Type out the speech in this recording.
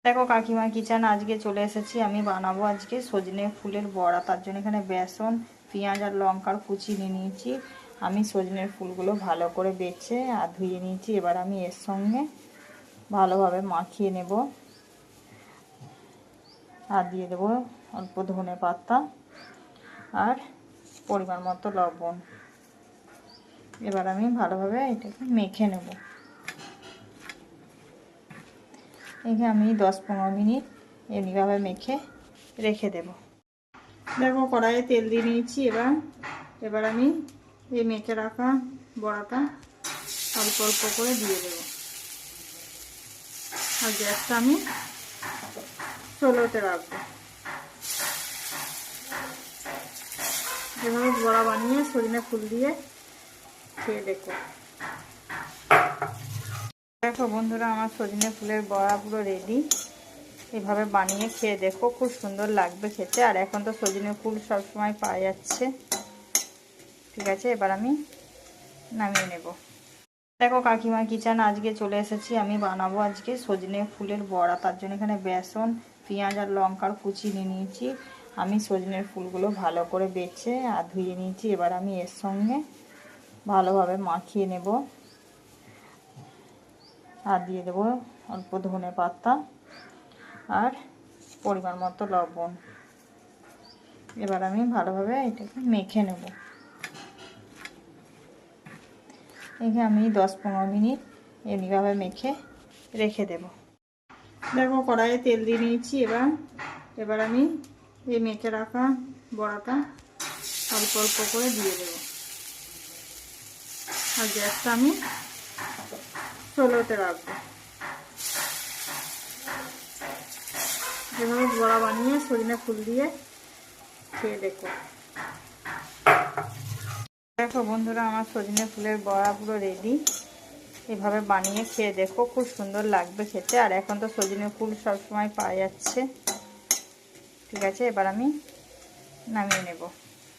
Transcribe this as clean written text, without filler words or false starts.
দেখো কাকিমা কিচেন আজকে চলে এসেছি। আমি বানাবো আজকে সজনে ফুলের বড়া। তার জন্য এখানে বেসন, পেঁয়াজ আর লঙ্কার কুচি নিয়ে নিয়েছি। আমি সজনের ফুলগুলো ভালো করে বেছে আর ধুয়ে নিয়েছি। এবার আমি এর সঙ্গে ভালোভাবে মাখিয়ে নেব আর দিয়ে দেবো অল্প ধনে পাতা আর পরিমাণ মতো লবণ। এবার আমি ভালোভাবে এটাকে মেখে নেব। এখানে আমি 10-15 মিনিট এমনিভাবে মেখে রেখে দেব। দেখো কড়াইয়ে তেল দিয়ে নিয়েছি। এবার আমি এই মেখে রাখা বড়াটা অল্প অল্প করে দিয়ে দেব। আর গ্যাসটা আমি স্লোতে রাখবো। এভাবে বড়া বানিয়ে সজনে ফুল দিয়ে খেয়ে দেখো। দেখো বন্ধুরা, আমার সজনে ফুলের বড়া পুরো রেডি। এভাবে বানিয়ে খেয়ে দেখো, খুব সুন্দর লাগবে খেতে। আর এখন তো সজনে ফুল সবসময় পাওয়া যাচ্ছে। ঠিক আছে, এবার আমি নামিয়ে নেব। দেখো কাকিমা কিচেন আজকে চলে এসেছি। আমি বানাবো আজকে সজনে ফুলের বড়া। তার জন্য এখানে বেসন, পেঁয়াজ আর লঙ্কার কুচি নিয়ে নিয়েছি। আমি সজনের ফুলগুলো ভালো করে বেছে আর ধুয়ে নিয়েছি। এবার আমি এর সঙ্গে ভালোভাবে মাখিয়ে নেব আর দিয়ে দেবো অল্প ধনে পাতা আর পরিমাণ মতো লবণ। এবার আমি ভালোভাবে এটাকে মেখে নেব। এখানে আমি 10-15 মিনিট এমনিভাবে মেখে রেখে দেব। দেখো কড়াইয়ে তেল দিয়ে নিয়েছি। এবার আমি এই মেখে রাখা বড়াটা অল্প অল্প করে দিয়ে দেব। আর গ্যাসটা আমি স্লোতে রাখবো। এভাবে বড়া বানিয়ে সজনে ফুল দিয়ে খেয়ে দেখো। দেখো বন্ধুরা, আমার সজনে ফুলের বড়া পুরো রেডি। এভাবে বানিয়ে খেয়ে দেখো, খুব সুন্দর লাগবে খেতে। আর এখন তো সজনে ফুল সবসময় পাওয়া যাচ্ছে। ঠিক আছে, এবার আমি নামিয়ে নেব।